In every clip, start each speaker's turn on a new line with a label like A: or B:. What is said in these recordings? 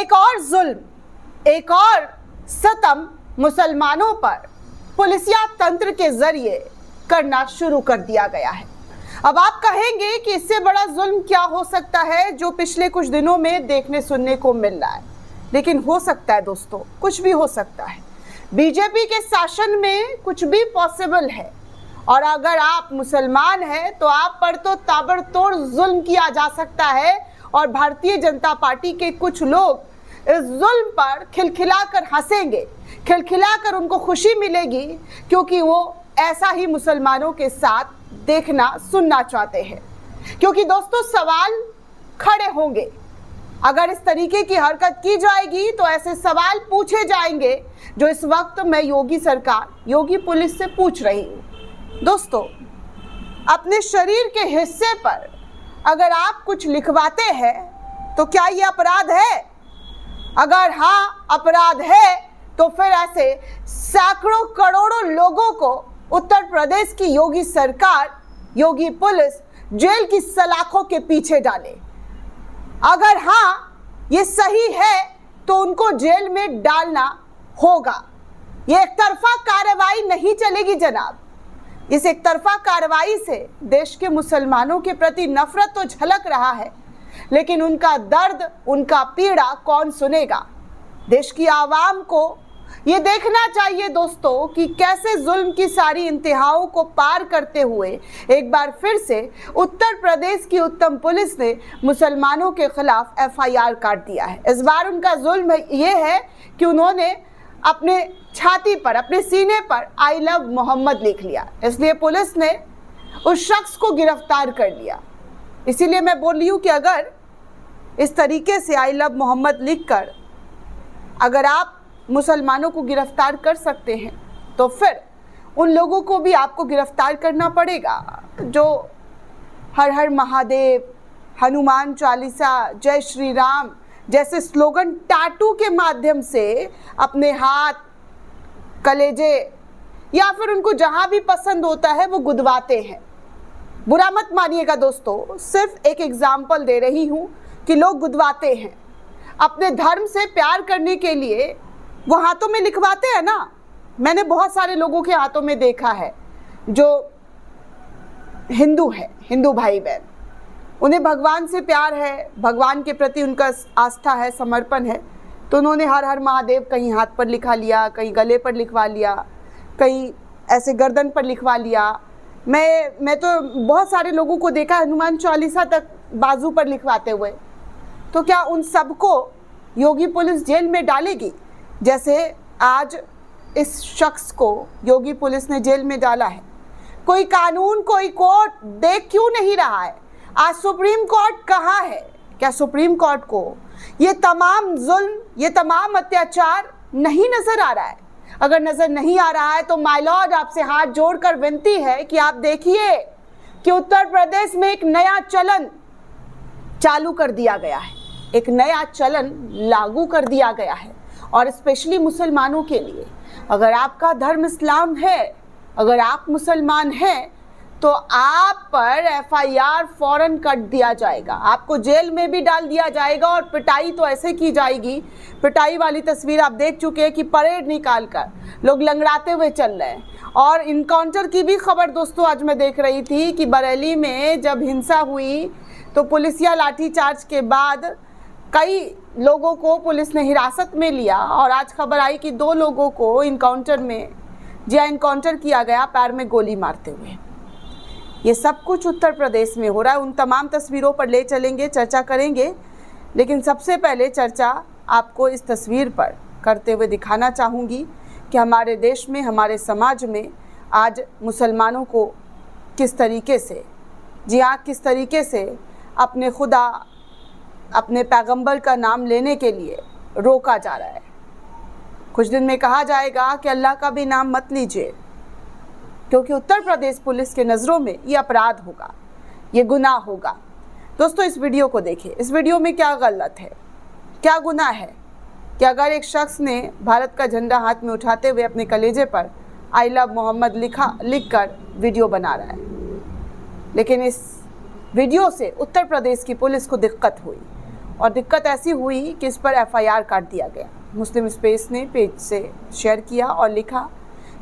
A: एक और जुल्म, एक और सितम मुसलमानों पर पुलिसिया तंत्र के जरिए करना शुरू कर दिया गया है। अब आप कहेंगे कि इससे बड़ा जुल्म क्या हो सकता है जो पिछले कुछ दिनों में देखने सुनने को मिल रहा है। लेकिन हो सकता है दोस्तों, कुछ भी हो सकता है। बीजेपी के शासन में कुछ भी पॉसिबल है, और अगर आप मुसलमान हैं तो आप पर तो ताबड़तोड़ जुल्म किया जा सकता है। और भारतीय जनता पार्टी के कुछ लोग इस जुल्म पर खिलखिलाकर हंसेंगे, खिलखिलाकर उनको खुशी मिलेगी, क्योंकि वो ऐसा ही मुसलमानों के साथ देखना सुनना चाहते हैं। क्योंकि दोस्तों सवाल खड़े होंगे, अगर इस तरीके की हरकत की जाएगी तो ऐसे सवाल पूछे जाएंगे जो इस वक्त मैं योगी सरकार, योगी पुलिस से पूछ रही हूँ। दोस्तों, अपने शरीर के हिस्से पर अगर आप कुछ लिखवाते हैं तो क्या ये अपराध है? अगर हाँ अपराध है तो फिर ऐसे सैकड़ों करोड़ों लोगों को उत्तर प्रदेश की योगी सरकार, योगी पुलिस जेल की सलाखों के पीछे डाले। अगर हाँ ये सही है तो उनको जेल में डालना होगा। ये एक तरफा कार्रवाई नहीं चलेगी जनाब। इस एक तरफा कार्रवाई से देश के मुसलमानों के प्रति नफरत तो झलक रहा है, लेकिन उनका दर्द, उनका पीड़ा कौन सुनेगा? देश की आवाम को ये देखना चाहिए दोस्तों कि कैसे जुल्म की सारी इंतहाओं को पार करते हुए एक बार फिर से उत्तर प्रदेश की उत्तम पुलिस ने मुसलमानों के खिलाफ एफआईआर काट दिया है। इस बार उनका जुल्म ये है कि उन्होंने अपने छाती पर, अपने सीने पर आई लव मोहम्मद लिख लिया, इसलिए पुलिस ने उस शख्स को गिरफ्तार कर लिया। इसीलिए मैं बोल रही हूँ कि अगर इस तरीके से आई लव मोहम्मद लिखकर अगर आप मुसलमानों को गिरफ्तार कर सकते हैं तो फिर उन लोगों को भी आपको गिरफ्तार करना पड़ेगा जो हर हर महादेव, हनुमान चालीसा, जय श्री राम जैसे स्लोगन टाटू के माध्यम से अपने हाथ, कलेजे या फिर उनको जहां भी पसंद होता है वो गुदवाते हैं। बुरा मत मानिएगा दोस्तों, सिर्फ एक एग्जाम्पल दे रही हूं कि लोग गुदवाते हैं। अपने धर्म से प्यार करने के लिए वो हाथों में लिखवाते हैं ना। मैंने बहुत सारे लोगों के हाथों में देखा है जो हिंदू है, हिंदू भाई बहन, उन्हें भगवान से प्यार है, भगवान के प्रति उनका आस्था है, समर्पण है, तो उन्होंने हर हर महादेव कहीं हाथ पर लिखा लिया, कहीं गले पर लिखवा लिया, कहीं ऐसे गर्दन पर लिखवा लिया। मैं तो बहुत सारे लोगों को देखा हनुमान चालीसा तक बाजू पर लिखवाते हुए। तो क्या उन सबको योगी पुलिस जेल में डालेगी? जैसे आज इस शख्स को योगी पुलिस ने जेल में डाला है। कोई कानून, कोई कोर्ट देख क्यों नहीं रहा है? आज सुप्रीम कोर्ट कहाँ है? क्या सुप्रीम कोर्ट को ये तमाम जुल्म, ये तमाम अत्याचार नहीं नजर आ रहा है? अगर नजर नहीं आ रहा है तो माय लॉर्ड आपसे हाथ जोड़कर विनती है कि आप देखिए कि उत्तर प्रदेश में एक नया चलन चालू कर दिया गया है, एक नया चलन लागू कर दिया गया है, और स्पेशली मुसलमानों के लिए। अगर आपका धर्म इस्लाम है, अगर आप मुसलमान हैं, तो आप पर एफआईआर फौरन कट दिया जाएगा, आपको जेल में भी डाल दिया जाएगा। और पिटाई तो ऐसे की जाएगी, पिटाई वाली तस्वीर आप देख चुके हैं कि परेड निकाल कर लोग लंगड़ाते हुए चल रहे हैं। और इनकाउंटर की भी खबर दोस्तों आज मैं देख रही थी कि बरेली में जब हिंसा हुई तो पुलिसिया लाठीचार्ज के बाद कई लोगों को पुलिस ने हिरासत में लिया, और आज खबर आई कि 2 लोगों को इनकाउंटर में, जहाँ इनकाउंटर किया गया, पैर में गोली मारते हुए। ये सब कुछ उत्तर प्रदेश में हो रहा है। उन तमाम तस्वीरों पर ले चलेंगे, चर्चा करेंगे, लेकिन सबसे पहले चर्चा आपको इस तस्वीर पर करते हुए दिखाना चाहूँगी कि हमारे देश में, हमारे समाज में आज मुसलमानों को किस तरीके से, जी हाँ, किस तरीके से अपने खुदा, अपने पैगंबर का नाम लेने के लिए रोका जा रहा है। कुछ दिन में कहा जाएगा कि अल्लाह का भी नाम मत लीजिए, क्योंकि उत्तर प्रदेश पुलिस के नज़रों में ये अपराध होगा, ये गुनाह होगा। दोस्तों इस वीडियो को देखिए। इस वीडियो में क्या गलत है, क्या गुनाह है कि अगर एक शख्स ने भारत का झंडा हाथ में उठाते हुए अपने कलेजे पर आई लव मोहम्मद लिखकर वीडियो बना रहा है, लेकिन इस वीडियो से उत्तर प्रदेश की पुलिस को दिक्कत हुई। और दिक्कत ऐसी हुई कि इस पर एफआईआर काट दिया गया। मुस्लिम स्पेस ने पेज से शेयर किया और लिखा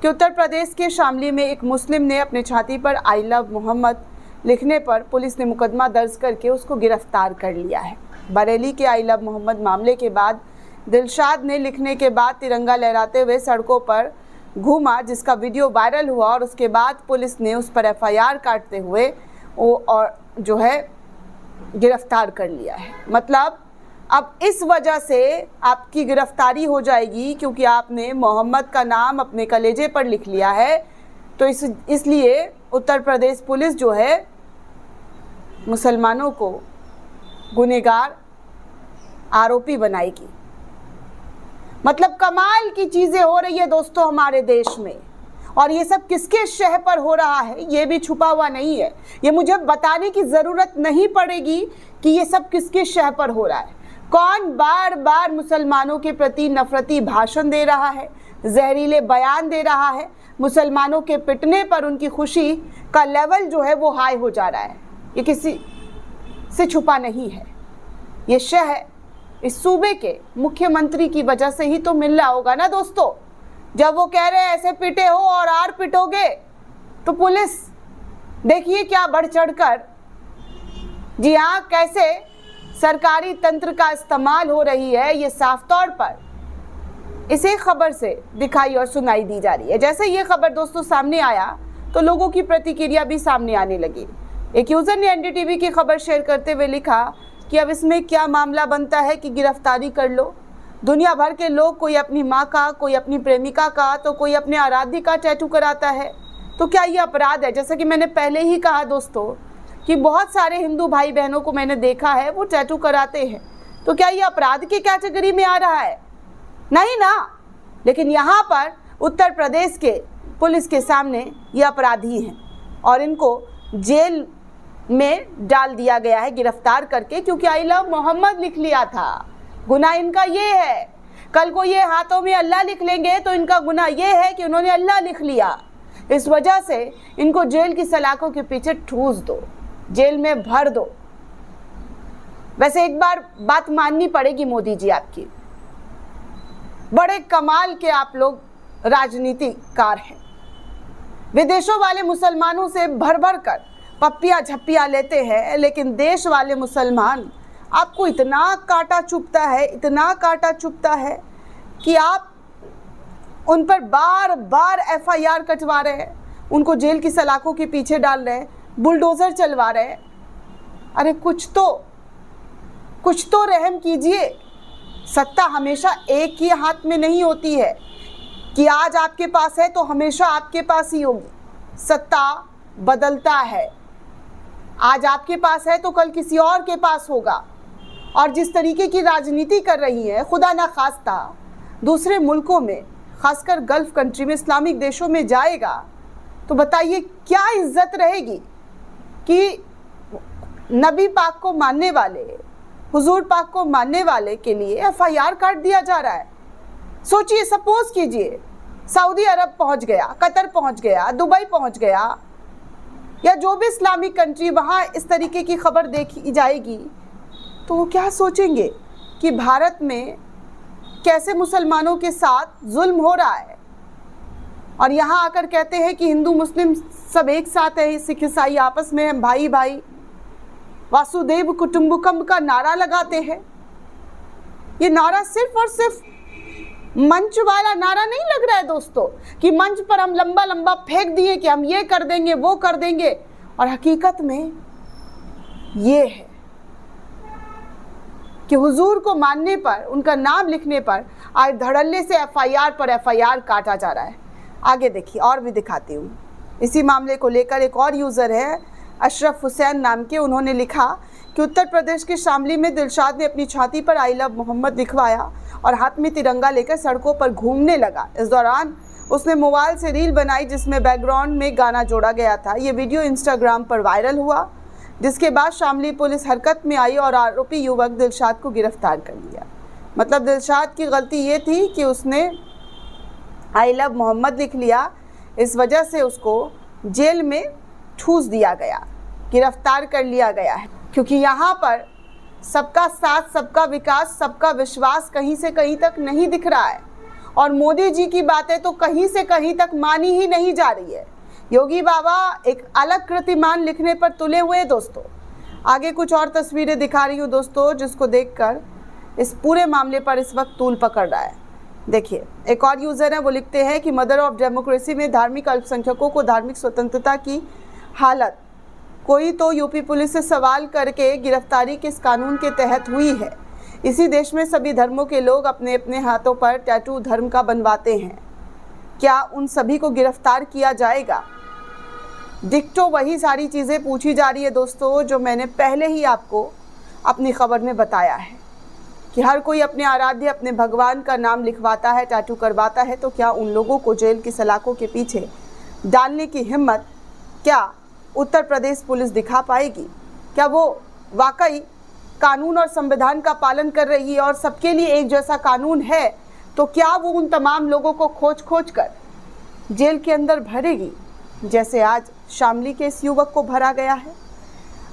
A: कि उत्तर प्रदेश के शामली में एक मुस्लिम ने अपने छाती पर आई लव मोहम्मद लिखने पर पुलिस ने मुकदमा दर्ज करके उसको गिरफ्तार कर लिया है। बरेली के आई लव मोहम्मद मामले के बाद दिलशाद ने लिखने के बाद तिरंगा लहराते हुए सड़कों पर घूमा, जिसका वीडियो वायरल हुआ और उसके बाद पुलिस ने उस पर एफआईआर काटते हुए और जो है गिरफ्तार कर लिया है। मतलब अब इस वजह से आपकी गिरफ्तारी हो जाएगी क्योंकि आपने मोहम्मद का नाम अपने कलेजे पर लिख लिया है। तो इसलिए उत्तर प्रदेश पुलिस जो है मुसलमानों को गुनहगार आरोपी बनाएगी। मतलब कमाल की चीज़ें हो रही है दोस्तों हमारे देश में, और ये सब किसके शह पर हो रहा है ये भी छुपा हुआ नहीं है। ये मुझे बताने की ज़रूरत नहीं पड़ेगी कि ये सब किसके शह पर हो रहा है। कौन बार बार मुसलमानों के प्रति नफरती भाषण दे रहा है, जहरीले बयान दे रहा है, मुसलमानों के पिटने पर उनकी खुशी का लेवल जो है वो हाई हो जा रहा है। ये किसी से छुपा नहीं है। ये शह इस सूबे के मुख्यमंत्री की वजह से ही तो मिल रहा होगा ना दोस्तों। जब वो कह रहे हैं ऐसे पिटे हो और आर पिटोगे, तो पुलिस देखिए क्या बढ़ चढ़कर, जी हाँ, कैसे सरकारी तंत्र का इस्तेमाल हो रही है, ये साफ तौर पर इस एक खबर से दिखाई और सुनाई दी जा रही है। जैसे ये खबर दोस्तों सामने आया तो लोगों की प्रतिक्रिया भी सामने आने लगी। एक यूजर ने एनडीटीवी की खबर शेयर करते हुए लिखा कि अब इसमें क्या मामला बनता है कि गिरफ्तारी कर लो। दुनिया भर के लोग, कोई अपनी माँ का, कोई अपनी प्रेमिका का, तो कोई अपने आराध्य का टैटू कराता है। तो क्या ये अपराध है? जैसा कि मैंने पहले ही कहा दोस्तों कि बहुत सारे हिंदू भाई बहनों को मैंने देखा है वो टैटू कराते हैं। तो क्या ये अपराध की कैटेगरी में आ रहा है? नहीं ना। लेकिन यहाँ पर उत्तर प्रदेश के पुलिस के सामने ये अपराधी हैं और इनको जेल में डाल दिया गया है गिरफ्तार करके, क्योंकि आई लव मोहम्मद लिख लिया था। गुनाह इनका ये है। कल को ये हाथों में अल्लाह लिख लेंगे तो इनका गुनाह ये है कि उन्होंने अल्लाह लिख लिया। इस वजह से इनको जेल की सलाखों के पीछे ठूस दो, जेल में भर दो। वैसे एक बार बात माननी पड़ेगी मोदी जी आपकी, बड़े कमाल के आप लोग राजनीतिकार हैं। विदेशों वाले मुसलमानों से भर भर कर पप्पियाँ झप्पियाँ लेते हैं, लेकिन देश वाले मुसलमान आपको इतना काटा चुभता है, इतना काटा चुभता है कि आप उन पर बार बार एफआईआर कटवा रहे हैं, उनको जेल की सलाखों के पीछे डाल रहे हैं, बुलडोज़र चलवा रहे हैं। अरे कुछ तो रहम कीजिए। सत्ता हमेशा एक ही हाथ में नहीं होती है कि आज आपके पास है तो हमेशा आपके पास ही होगी। सत्ता बदलता है। आज आपके पास है तो कल किसी और के पास होगा। और जिस तरीके की राजनीति कर रही है, खुदा ना खास्ता दूसरे मुल्कों में, खासकर गल्फ कंट्री में, इस्लामिक देशों में जाएगा तो बताइए क्या इज्जत रहेगी कि नबी पाक को मानने वाले, हुजूर पाक को मानने वाले के लिए एफआईआर काट दिया जा रहा है। सोचिए, सपोज कीजिए सऊदी अरब पहुंच गया, कतर पहुंच गया, दुबई पहुंच गया, या जो भी इस्लामिक कंट्री, वहाँ इस तरीके की खबर देखी जाएगी तो वो क्या सोचेंगे कि भारत में कैसे मुसलमानों के साथ जुल्म हो रहा है। और यहाँ आकर कहते हैं कि हिंदू मुस्लिम सब एक साथ है, सिख ईसाई आपस में हम भाई भाई, वासुदेव कुटुंबकम का नारा लगाते हैं। ये नारा सिर्फ और सिर्फ मंच वाला नारा नहीं लग रहा है दोस्तों कि मंच पर हम लंबा लंबा फेंक दिए कि हम ये कर देंगे, वो कर देंगे, और हकीकत में ये है कि हुजूर को मानने पर, उनका नाम लिखने पर आज धड़ल्ले से एफआईआर पर एफआईआर काटा जा रहा है। आगे देखिए, और भी दिखाती हूँ। इसी मामले को लेकर एक और यूज़र है अशरफ हुसैन नाम के, उन्होंने लिखा कि उत्तर प्रदेश के शामली में दिलशाद ने अपनी छाती पर आई लव मोहम्मद लिखवाया और हाथ में तिरंगा लेकर सड़कों पर घूमने लगा। इस दौरान उसने मोबाइल से रील बनाई जिसमें बैकग्राउंड में गाना जोड़ा गया था। ये वीडियो इंस्टाग्राम पर वायरल हुआ, जिसके बाद शामली पुलिस हरकत में आई और आरोपी युवक दिलशाद को गिरफ्तार कर लिया। मतलब दिलशाद की गलती ये थी कि उसने आई लव मोहम्मद लिख लिया, इस वजह से उसको जेल में ठूस दिया गया, गिरफ्तार कर लिया गया है। क्योंकि यहाँ पर सबका साथ, सबका विकास, सबका विश्वास कहीं से कहीं तक नहीं दिख रहा है और मोदी जी की बातें तो कहीं से कहीं तक मानी ही नहीं जा रही है। योगी बाबा एक अलग कीर्तिमान लिखने पर तुले हुए हैं दोस्तों। आगे कुछ और तस्वीरें दिखा रही हूँ दोस्तों, जिसको देखकर इस पूरे मामले पर इस वक्त तूल पकड़ रहा है। देखिए, एक और यूज़र है, वो लिखते हैं कि मदर ऑफ डेमोक्रेसी में धार्मिक अल्पसंख्यकों को धार्मिक स्वतंत्रता की हालत, कोई तो यूपी पुलिस से सवाल करके गिरफ्तारी किस कानून के तहत हुई है। इसी देश में सभी धर्मों के लोग अपने अपने हाथों पर टैटू धर्म का बनवाते हैं, क्या उन सभी को गिरफ्तार किया जाएगा? डिक्टो वही सारी चीज़ें पूछी जा रही है दोस्तों, जो मैंने पहले ही आपको अपनी खबर में बताया है कि हर कोई अपने आराध्य, अपने भगवान का नाम लिखवाता है, टैटू करवाता है, तो क्या उन लोगों को जेल की सलाखों के पीछे डालने की हिम्मत क्या उत्तर प्रदेश पुलिस दिखा पाएगी? क्या वो वाकई कानून और संविधान का पालन कर रही है और सबके लिए एक जैसा कानून है, तो क्या वो उन तमाम लोगों को खोज कर जेल के अंदर भरेगी, जैसे आज शामली के इस युवक को भरा गया है?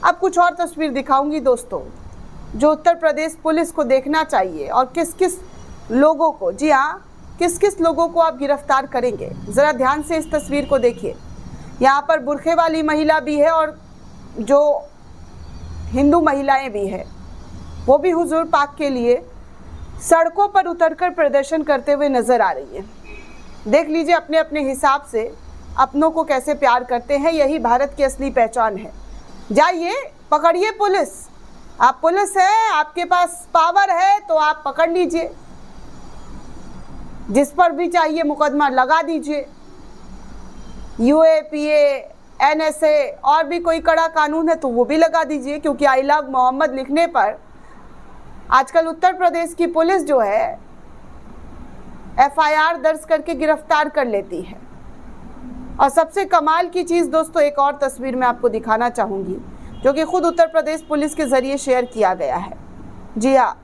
A: अब कुछ और तस्वीर दिखाऊंगी दोस्तों, जो उत्तर प्रदेश पुलिस को देखना चाहिए और किस किस लोगों को, जी हाँ, किस किस लोगों को आप गिरफ्तार करेंगे। ज़रा ध्यान से इस तस्वीर को देखिए। यहाँ पर बुरखे वाली महिला भी है और जो हिंदू महिलाएं भी है, वो भी हुजूर पाक के लिए सड़कों पर उतरकर प्रदर्शन करते हुए नजर आ रही है। देख लीजिए अपने अपने हिसाब से अपनों को कैसे प्यार करते हैं, यही भारत की असली पहचान है। जाइए, पकड़िए पुलिस, आप पुलिस है, आपके पास पावर है तो आप पकड़ लीजिए, जिस पर भी चाहिए मुकदमा लगा दीजिए। यूएपीए, एनएसए और भी कोई कड़ा कानून है तो वो भी लगा दीजिए, क्योंकि आई लव मोहम्मद लिखने पर आजकल उत्तर प्रदेश की पुलिस जो है एफआईआर दर्ज करके गिरफ्तार कर लेती है। और सबसे कमाल की चीज़ दोस्तों, एक और तस्वीर मैं आपको दिखाना चाहूँगी, जो कि खुद उत्तर प्रदेश पुलिस के ज़रिए शेयर किया गया है। जी हाँ,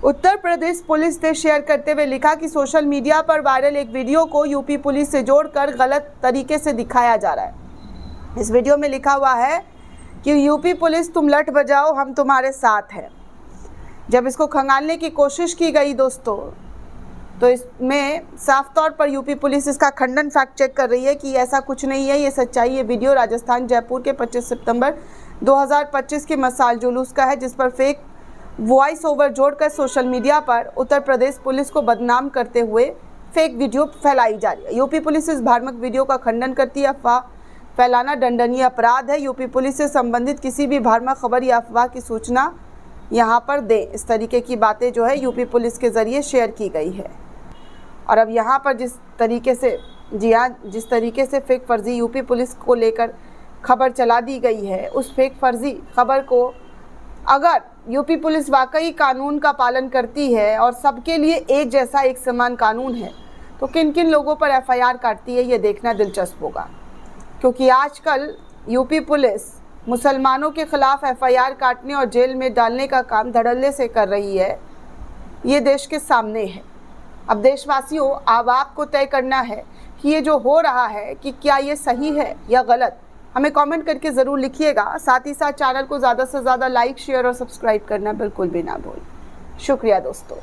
A: उत्तर प्रदेश पुलिस ने शेयर करते हुए लिखा कि सोशल मीडिया पर वायरल एक वीडियो को यूपी पुलिस से जोड़कर गलत तरीके से दिखाया जा रहा है। इस वीडियो में लिखा हुआ है कि यूपी पुलिस तुम लठ बजाओ, हम तुम्हारे साथ हैं। जब इसको खंगालने की कोशिश की गई दोस्तों, तो इसमें साफ तौर पर यूपी पुलिस इसका खंडन फैक्ट चेक कर रही है कि ऐसा कुछ नहीं है, ये सच्चाई। ये वीडियो राजस्थान जयपुर के 25 सितंबर 2025 के मसाल जुलूस का है, जिस पर फेक वॉइस ओवर जोड़कर सोशल मीडिया पर उत्तर प्रदेश पुलिस को बदनाम करते हुए फेक वीडियो फैलाई जा रही है। यूपी पुलिस इस भ्रामक वीडियो का खंडन करती है। अफवाह फैलाना दंडनीय अपराध है। यूपी पुलिस से संबंधित किसी भी भ्रामक खबर या अफवाह की सूचना यहाँ पर दें। इस तरीके की बातें जो है यूपी पुलिस के ज़रिए शेयर की गई है। और अब यहाँ पर जिस तरीके से, जी हाँ, जिस तरीके से फेक फर्जी यूपी पुलिस को लेकर खबर चला दी गई है, उस फेक फर्जी खबर को अगर यूपी पुलिस वाकई कानून का पालन करती है और सबके लिए एक जैसा एक समान कानून है, तो किन किन लोगों पर एफआईआर काटती है, ये देखना दिलचस्प होगा। क्योंकि आजकल यूपी पुलिस मुसलमानों के खिलाफ एफआईआर काटने और जेल में डालने का काम धड़ल्ले से कर रही है, ये देश के सामने है। अब देशवासियों, अब आपको तय करना है कि ये जो हो रहा है कि क्या ये सही है या गलत। हमें कमेंट करके ज़रूर लिखिएगा। साथ ही साथ चैनल को ज़्यादा से ज़्यादा लाइक, शेयर और सब्सक्राइब करना बिल्कुल भी ना भूलें। शुक्रिया दोस्तों।